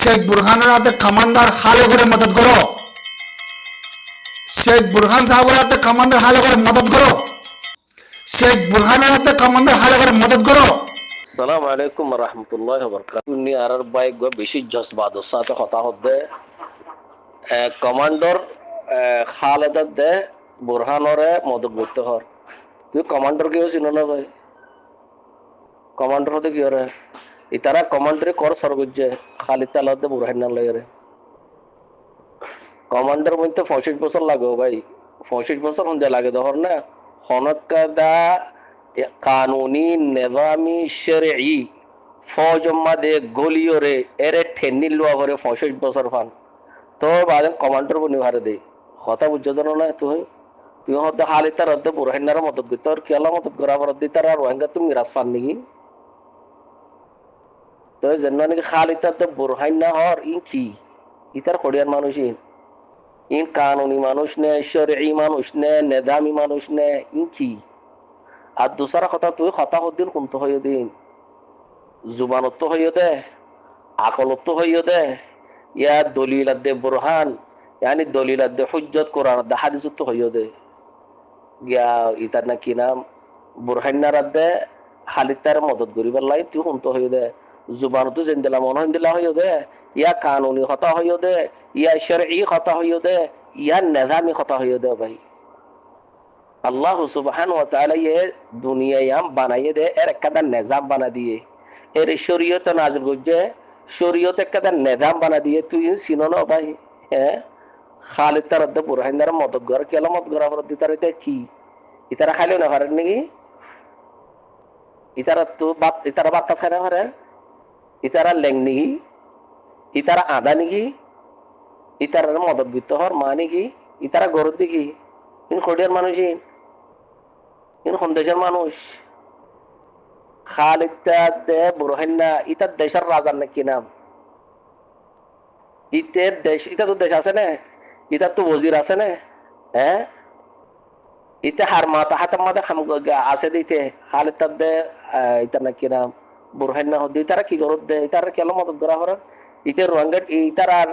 শেখ বুরহানের হাতে কমান্ডার হালে করে মদত করো। শেখ বুরহান সাহেবের হাতে কমান্ডার হালে করে মদত করো। শেখ বুরহানের হাতে কমান্ডার হালে করে মদত করো। সালাম আলাইকুম রহমতুল্লাহ বরকাতুহ আর বাইক বেশি জজবাদর সাথে কথা হচ্ছে কমান্ডর খালেদা দে বুরহানরে মদত করতে হর তুই কমান্ডর কেউ চিনো না ভাই কমান্ডর হতে কি হরে ইতারা কমান্ডারে কর সর্বজ্ঞে খালিদ তালাদ দে বুরহান না লাগে কমান্ডার মধ্যে 65 বছর লাগে ভাই 65 বছর হতে লাগে ধর না হনকাদা কানুনি নিজামি শরঈ ফৌজ মাদে গলিওরে এরে ঠেনি লওয়া করে 65 বছর ফান তো বাদে কমান্ডার বনি ভারে দে কথা বুঝছ না তুই তুই হতে খালিদ তালাদ দে বুরহানের মদত করতে আর কেলা মদত করা বড় দি তারা রোহিঙ্গা তুমি মিরাজ ফান নাকি তো জন্য নাকি খালিদ তালাদ বুরহান না হর ইন কি ইতার খড়িয়ার মানুষ ইন কানুনি মানুষ নে শরঈ মানুষ নে নিজামি মানুষ নে ইন কি আর দুসরা কথা তুই কথা হদ্দিন কোনতো হইয় দিন জুবানত হইয় দে আকলত হইয় দে ইয়া দলিল দে বুরহান यानी দলিল দে হুজ্জত কোরআন দে হাদিস তো হইয় দে গিয়া ইতার না কি নাম বুরহানার দে খালিদার মদত করিবার লাই তুই কোনতো হইয় দে জুবানত জিন্দেলা মন হইন্দিলা হইয় দে ইয়া কানুনি কথা হইয় দে ইয়া শরঈ কথা হইয় দে ইয়া নিজামি কথা হইয় দে ভাই अल्लाह सुब्हानहू व तआला ये दुनिया याम बनाइए दे एर कदा निजाम बना दिए एर शरीयत नाजिल गुजे शरीयत कदा निजाम बना दिए तू इन सिनो ना भाई है खालिद तरद बुरहानर मददगार केला मददगार पर दितारे की इतारा खाले ना हरन की इतारा बात खाना हरे इतारा लेंगनी इतारा आदानी की इतारा मदद गुतो हर मानी की इतारा गरदी की इन खोडियार मानुषिन इन देशेर मानुष खालिद दे बुरहान इतार देशेर राजार नाকি नाम इतेर देश इता तो देश আছে না इता तो वजीर আছে না হ্যাঁ इते हार माता हाथ माता हम আছে দিতে খালিদ দে ইতার নাকি নাম বুরহান না হদি তারা কি করত দে ইতার কেন মদত করা হর ইতে রোহিঙ্গা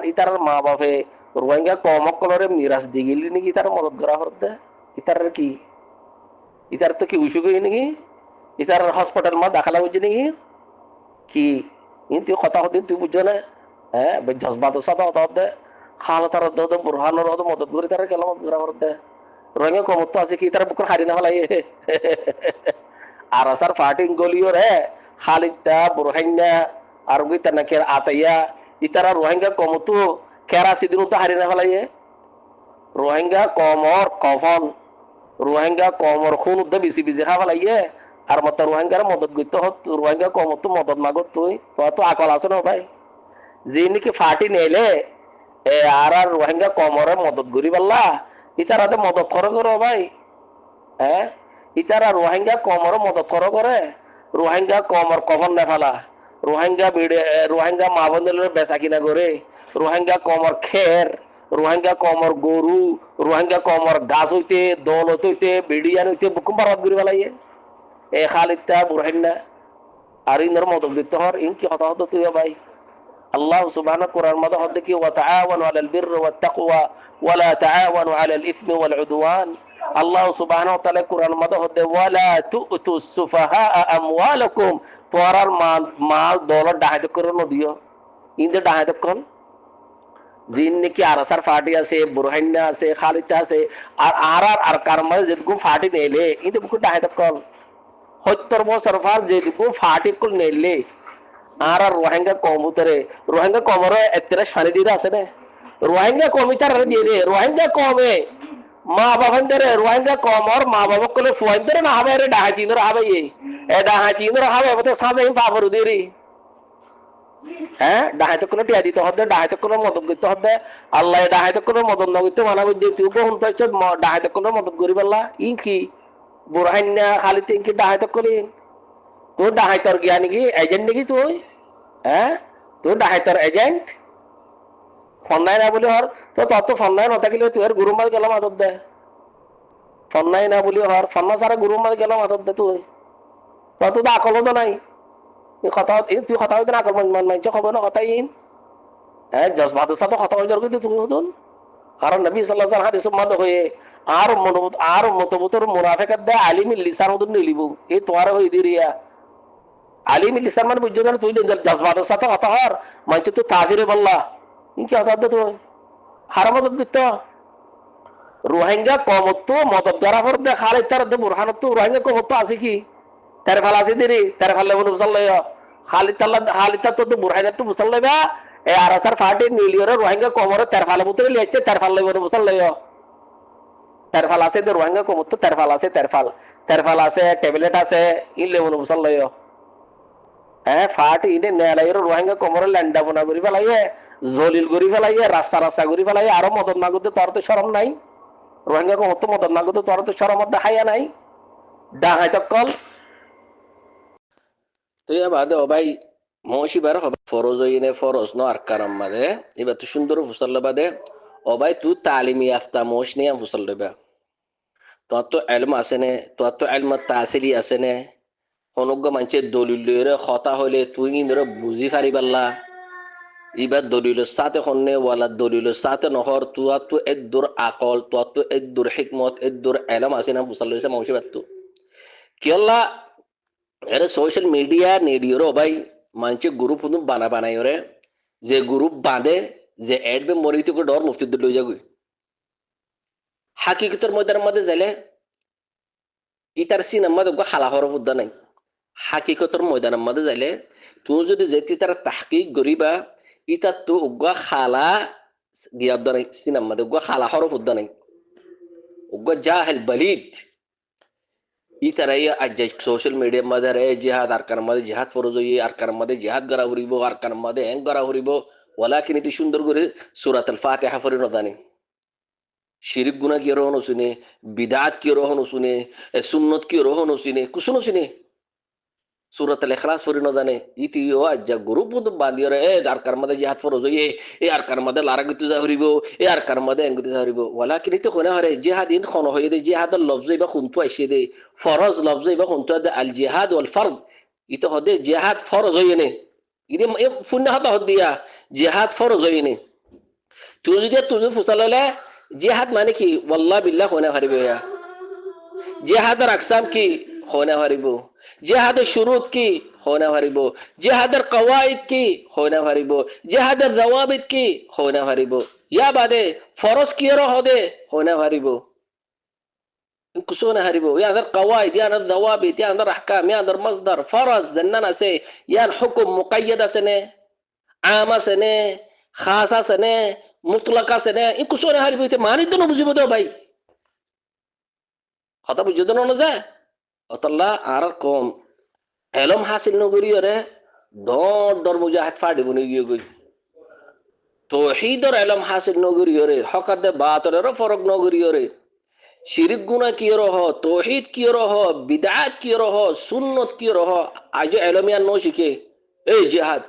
ইতার মা বাপে রোহিঙ্গা কমকলরে মিরাজ দিগিলি নাকি ইতার মদত করা হর দে ইতার কি इधर तो की उशुक ही नहीं इधर हॉस्पिटल में दाखला हो नहीं कि इन त्यो खता होती तू बुझो ना है बे जज्बात सादा होता होता खाला तार दो बुरहान और दो मदद करी तार केला मदद करा होता रोंगे को मत आसे की इधर बुकर हारी ना वाला ये आरसर फाटिंग गोली और है खालिद ता बुरहान और गी तना के आतया इधर रोहिंगा को मत केरा सिदिन तो हारी ना वाला ये रोहिंगा कमर कफन रोहिंगा कमर खून उद्दे बिसी बिसी खावा लाइए और मत रोहिंगार मदद गइतो हो रोहिंगा कम तो मदद मागो तुई तो आकल आसो ना भाई जिन की फाटी नेले ए आर रोहिंगा कमर मदद गरि बल्ला इतारा तो मदद करो भाई हैं इतारा रोहिंगा कमर मदद करे रोहिंगा कमर कफन ना फाला रोहिंगा रोहिंगा मा बंदल बेचा किना करे रोहिंगा कमर खेर रोहिंगा कमर गरु रोहिंगा कमर गाছ হইতে দৌলত হইতে বিডিয়ান হইতে বুকুম বারাত করি বলাইয়ে এ খালিদ তা বুরহান আর ইনর মদদ দিতে হর ইন কি কথা হতো তুই ভাই আল্লাহ সুবহানাহু কুরআন মধ্যে হদ কি ওয়া তাআওয়ানু আলাল বিররি ওয়াত তাকওয়া ওয়া লা তাআওয়ানু আলাল ইসমি ওয়াল উদওয়ান আল্লাহ সুবহানাহু ওয়া তাআলা কুরআন মধ্যে হদ ওয়া লা তুতুস সুফাহা আমওয়ালাকুম তোরার মাল দৌলত ডাহাত করে নদিও ইনদে ডাহাত কোন जिन की आरसर फाटी আছে বুরহান আছে খালিদ আছে আর কারমে যেটুকু ফাটি নেলে ইতে বুকু ডাহাত কল 70 বছর ফার যেটুকু ফাটি কল নেলে আর রোহিঙ্গা কমুতরে রোহিঙ্গা কমরে এতরাস ফানি দিরা আছে না রোহিঙ্গা কমিটার দিয়ে রে রোহিঙ্গা কমে মা বাবান্দরে রোহিঙ্গা কমর মা বাবা কলে ফুয়াইন্দরে না হবে রে ডাহাচিন্দর হবে এ ডাহাচিন্দর হবে তো সাজে পাবর দিরি হ্যাঁ ডাহাতে কোনো টিয়া দিতে হবে ডাহাতে কোনো মদত করতে হবে আল্লাহ ডাহাতে কোনো মদত না করতে মানা বুঝে তুই বহুন পাইছ ডাহাতে কোনো মদত করি বললা ই কি বুরহান না খালিদ কি ডাহাতে করি তুই ডাহাইতর জ্ঞান কি এজেন্ট নাকি তুই হ্যাঁ তুই ডাহাইতর এজেন্ট ফন্নাই না বলি হর তো তত ফন্নাই না থাকলে তুই আর গুরুমাল গেল মাদত দে ফন্নাই না বলি হর ফন্না সারা গুরুমাল গেল মাদত দে তুই তত তো আকল তো নাই কথা তুই কথা হইতে না আকল মান মানছ খবর না কথা ইন হ্যাঁ জজবাতের সাথে কথা বলার কিন্তু তুমি হতুন কারণ নবী সাল্লাল্লাহু আলাইহি হাদিস মত হয়ে আর মতবতর মুনাফিকাত দে আলিমি লিসান হতুন নিলিব এই তোমার হই দিরিয়া আলিমি লিসান মানে বুঝছো না তুই জজবাতের সাথে কথা হর মানে তো কাফিরে বললা কি কথা তো হারামত দিত রোহিঙ্গা কমত্ব মদত করা পর দে খালি তার দে বুরহানত রোহিঙ্গা কমত্ব আছে কি তার ফাল আছে দিরি তার ফাল লেবন মুসল্লাই খালি তার তো বুরহাইনা তো মুসল্লাই বা এ আর আসার ফাটি নীলিয়রে রোহিঙ্গা কমরে তার ফালে মুতরে লিয়েছে তার ফাল লেবন মুসল্লাই তার ফাল আছে দে রোহিঙ্গা কমত্ব তার ফাল আছে ট্যাবলেট আছে ইন লেবন মুসল্লাই হ্যাঁ ফাটি ইনে নেলাইর রোহিঙ্গা কমরে ল্যান্ডা বনা করি ফেলাইয়ে জলিল করি ফেলাইয়ে রাস্তা করি ফেলাইয়ে আরো মদত না করতে তোর তো শরম নাই রোহিঙ্গা কমত্ব মদত না করতে তোর তো শরম দেখাইয়া নাই ডাহাই তকল তো ইয়া বাদে ও ভাই মৌসিবার হবে ফরজ হইনে ফরজ ন আর কারাম বাদে এবার তো সুন্দর ফুসল বাদে ও ভাই তুই তালিমি আফতা মৌস নিয়ে ফুসল দেবে তোর তো এলম আছে নে তোর তো এলম তাসিলি আছে নে অনুজ্ঞ মানুষের দলিল কথা হইলে তুই ইন্দরে বুঝি পারি পারলা এবার দলিলের সাথে হন্নে ওয়ালা দলিলের সাথে নহর তুয়া তো এদুর আকল তোর তো এদুর হিকমত এদুর এলম আছে না ফুসল হয়েছে মৌসিবার তো কি আল্লাহ এর সোশ্যাল মিডিয়া নেডিওর ভাই মানুষ গ্রুপ বানাই ওরে যে গ্রুপ বাঁধে যে এড বে মরিতে করে ডর মুফতি লই যাগুই হাকিকতের মধ্যে যাইলে ইতার সিনেমা দেখো হালা হর বুদ্ধা নাই হাকিকতের ময়দানের মধ্যে যাইলে তুমি যদি যেতে তার তাহকিক করিবা ইতার তো উগা খালা গিয়ার নাই সিনেমা দেখো খালা হর বুদ্ধা নাই উগা জাহেল বালিদ ইতারাই আজ সোশ্যাল মিডিয়ার মধ্যে রে জিহাদ আর কার মধ্যে জিহাদ ফরজ হই আর কার মধ্যে জিহাদ করা হরিব আর কার মধ্যে এং করা হরিব ওয়ালাকিন ইতি সুন্দর করে সূরাতুল ফাতিহা পড়ে নদানি শিরক গুনাহ কি রহন শুনে বিদআত কি রহন শুনে সুন্নত কি রহন শুনে কুসুন শুনে সূরাতুল ইখলাস পড়ে নদানে ইতি ও আজ গ্রুপ বন্ধু বাঁধিয়ে রে আর কার মধ্যে জিহাদ ফরজ হই এ আর কার মধ্যে লারাগিতে যা হরিব এ আর কার মধ্যে এঙ্গিতে যা হরিব ওয়ালাকিন ইতি কোনে হরে জিহাদ ইন খন হই দে জিহাদর লফজ বা খুনতু আইছে দে ফরজ লফজ বা খুনতু দে আল জিহাদ ওয়াল ফরদ ইতো হদে জিহাদ ফরজ হইনে ইদি ফুন্না হতা হদিয়া জিহাদ ফরজ হইনে তুই যদি ফুসালালে জিহাদ মানে কি ওয়াল্লাহ বিল্লাহ কোনে হরিব ইয়া জিহাদর আকসাম কি কোনে হরিব জিহাদের শুরুত কি হোনা হারিব জিহাদের কওয়াইদ কি হোনা হারিব জিহাদের জওয়াবিদ কি হোনা হারিব ইয়া বাদে ফরজ কি হদে হোনা হারিব কুসুনা হারিব ইয়াদের কওয়াইদ ইয়াদের জওয়াবিদ ইয়াদের আহকাম ইয়াদের মসদার ফরজ জান্নান আছে ইয়ার হুকুম মুকাইয়াদ আছে নে আম আছে নে খাস আছে নে মুতলাক আছে নে ই কুসুনা হারিব ইতে মানি তো বুঝিব তো ভাই কথা বুঝিব তো না যায় অতল্লা আর কম এলম হাসিল নগরীয়রে ডর মুজাহিদ ফাড়ি বনি গিয়ে গই তৌহিদর এলম হাসিল নগরীয়রে হকাদে বাতরের ফরক নগরীয়রে শিরিক গুনাহ কি রহ তৌহিদ কি রহ বিদআত কি রহ সুন্নত কি রহ আজ এলমিয়ান নো শিখে এই জিহাদ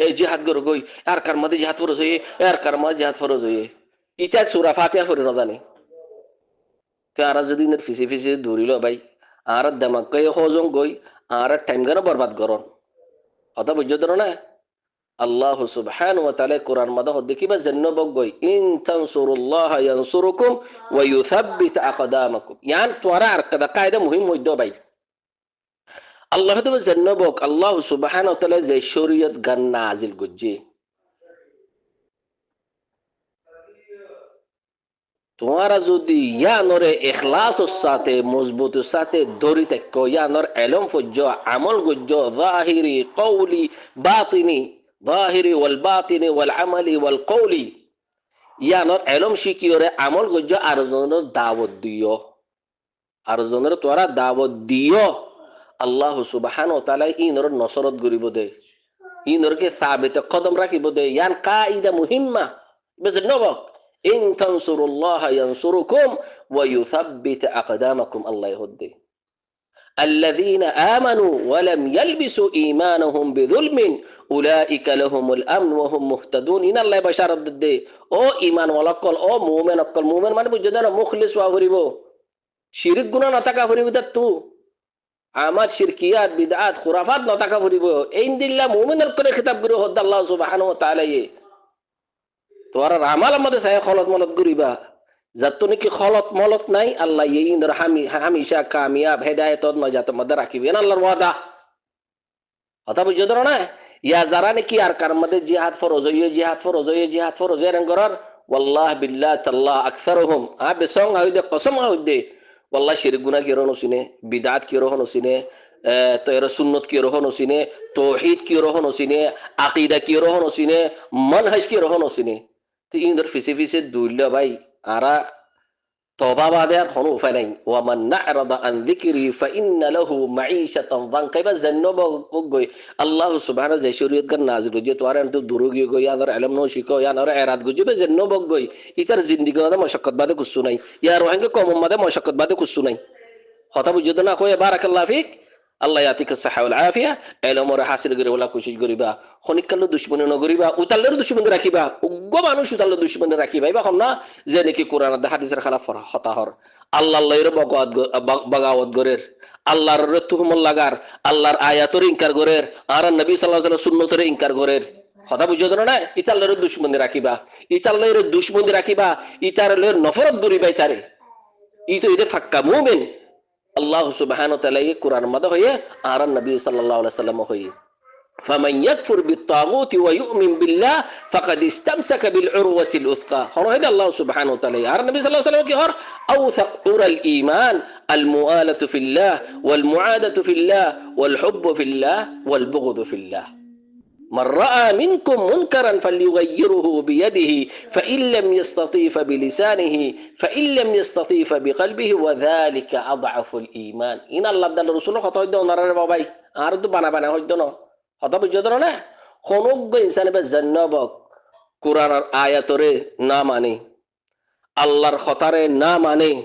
এই জিহাদ গর গই আর কার মধ্যে জিহাদ ফরজ হই আর কার মধ্যে জিহাদ ফরজ হই ইতা সূরা ফাতিহা পড়ে না জানি তে আর যদি ফিসি ধরিল ভাই আর দামাক কই হজম গই আর টাইম গানা বরবাদ করন কথা বুঝছো তো না আল্লাহ সুবহানাহু ওয়া তাআলা কোরআন মাদা দেখিবা জান্নাবক গই ইন তানসুরুল্লাহ ইয়ানসুরুকুম ওয়া ইউসাব্বিত আকদামাকুম ইয়ান তোরা আর কাদা কায়দা মুহিম হইতো ভাই আল্লাহ তো জান্নাবক আল্লাহ সুবহানাহু ওয়া তাআলা যে শরীয়ত গান নাজিল করছে তোমারা যদি ইয়ানরে ইখলাসের সাথে মজবুতের সাথে ধরি থাকো ইয়ানর এলম ফজ্জ আমল গজ্জ যাহিরি কওলি বাতিনি যাহিরি ওয়াল বাতিনি ওয়াল আমালি ওয়াল কওলি ইয়ানর এলম শিকিয়রে আমল গজ্জ আর জনের দাওয়াত দিও আর জনের তোরা দাওয়াত দিও আল্লাহ সুবহানাহু ওয়া তাআলা ইনর নসরত গরিব দে ইনরকে সাবিত কদম রাখিব দে ইয়ান কায়দা মুহিম্মা বেজনবক ইন তানসুরুল্লাহ ইয়ানসুরুকুম ওয়া ইউসাব্বিত আকদামাকুম আল্লাহ ইহুদ্দি আল্লাযীনা আমানু ওয়া লাম ইয়ালবিসু ঈমানাহুম বিযুলমিন উলাইকা লাহুমুল আমন ওয়া হুম মুহতাদুন ইন আল্লাহ বাশারাত দে ও ঈমান ওয়ালা কল ও মুমিন অকল মুমিন মানে বুঝছো না মুখলিস ওয়া হরিব শিরক গুনাহ না থাকা হরিব তু আমার শিরকিয়াত বিদআত খুরাফাত নতাকা ফুরিব এই দিল্লা মুমিনের করে খেতাব করে হদ আল্লাহ সুবহানাহু ওয়া তাআলা তোরা আমাল আমাদের সাহে খলত মলত করিবা যাত নাকি খলত মলত নাই আল্লাহ এই ইন্দর হামিশা কামিয়াব হেদায়েতত নজাত মধ্যে রাখিবেন আল্লাহর ওয়াদা কথা বুঝছো না ইয়া যারা নাকি আর কার মধ্যে জিহাদ ফরজ হইয়ে জিহাদ ফরজ এর করার ওয়াল্লাহ বিল্লাহ তাল্লাহ আকসারুহুম বেসং হইদে কসম হইদে ওয়াল্লাহ শিরক গুনাহ কি রহন হসিনে বিদআত কি রহন হসিনে তো এর সুন্নত কি রহন হসিনে তাওহীদ কি রহন হসিনে আকীদা কি রহন হসিনে মানহাজ কি রহন হসিনে তো ইন্দর ফিসে দুইলা ভাই আরা তওবা বাদে আর কোনো উপায় নাই ওয়া মান না'রাদা আন যিকরি ফাইন্না লাহু মাঈশাতান যানকাইবা জান্নব গই আল্লাহ সুবহানাহু যে শরীয়ত গান নাজিল গই তো আর তো দুরুগি গই আর ইলম নো শিখো ইয়া আর এরাত গজবে জান্নব গই ইতার জিন্দেগি বাদে মশাক্কাত বাদে কুছু নাই ইয়া রোহিঙ্গা কওম বাদে মশাক্কাত বাদে কুছু নাই কথা বুঝছো না কই বারাকাল্লাহু ফিক আল্লাহ ইয়াতিকা সাহা ওয়াল আফিয়া ইলম ওর হাসিল করে ওলা কোশিশ করিবা খনিকাল্লো দুশমনি নগরিবা উতাল্লের দুশমনি রাখিবা উগ্গ মানুষ উতাল্লের দুশমনি রাখিবা এখন না যে নাকি কোরআন আর হাদিসের খেলাফ হতাহর আল্লাহর বগাওয়াত গরের আল্লাহর তুহমল লাগার আল্লাহর আয়াতর ইনকার গরের আর নবী সাল্লাল্লাহু আলাইহি ওয়াসাল্লাম সুন্নতের ইনকার গরের কথা বুঝছো না ইতাল্লের দুশমনি রাখিবা ইতাল্লের দুশমনি রাখিবা ইতারের নফরত গরিবা ইতারে ই তো ইদে ফাক্কা মুমিন আল্লাহ সুবহানাহু ওয়া তাআলা কুরআন মধ্যে হয়ে আর নবী সাল্লাল্লাহু আলাইহি ওয়াসাল্লাম হয়ে ফামান ইয়াকফুর বিত-তাগুত ওয়া ইউমিন বিল্লাহ ফাকাদ ইসতামসাকা বিল উরওয়াতিল উসকা হলো হয়ে আল্লাহ সুবহানাহু ওয়া তাআলা আর নবী সাল্লাল্লাহু আলাইহি ওয়াসাল্লাম কি হর আওসাক উরাল ঈমান আল মুআলাতু ফিল্লাহ ওয়াল মুআদাতু ফিল্লাহ ওয়াল হুব্বু ফিল্লাহ ওয়াল বুগদু ফিল্লাহ من رأى منكم منكرا فليغيره بيده فإن لم يستطيع فبلسانه فإن لم يستطيع فبقلبه وذلك أضعف الإيمان إن الله دل رسول خطأ يدون نرى باباي أرد بنا هجدون خطأ بجدنا نه خنوق إنسان بزنبك قرآن آيات ره ناماني الله خطأ ره ناماني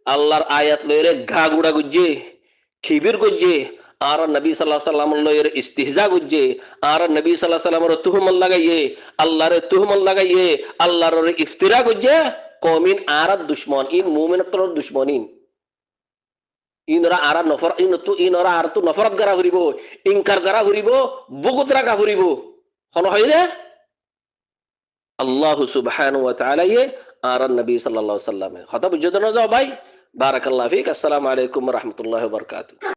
الله آيات له غاغودا گجے খিবির গজে আর নবী সাল্লাল্লাহু আলাইহি ওয়াসাল্লাম এর ইস্তিহজা গজে আর নবী সাল্লাল্লাহু আলাইহি ওয়াসাল্লামের তুহমত লাগাইয়ে আল্লাহর তুহমত লাগাইয়ে আল্লাহর ইফতিরা গজে কওমিন আরব দুশমন ইন মুমিনতর দুশমনিন ইনরা আর নফর ইনরা আর তো নফরত করা হরিব ইনকার করা হরিব বুগত রাখা হরিব কোন হইলে আল্লাহ সুবহানাহু ওয়া তাআলা আর নবী সাল্লাল্লাহু আলাইহি ওয়াসাল্লাম কথা বুঝছো না যাও ভাই বারাকাল্লাহু ফিক আসসালামু আলাইকুম ওয়া রাহমাতুল্লাহি ওয়া বারাকাতুহু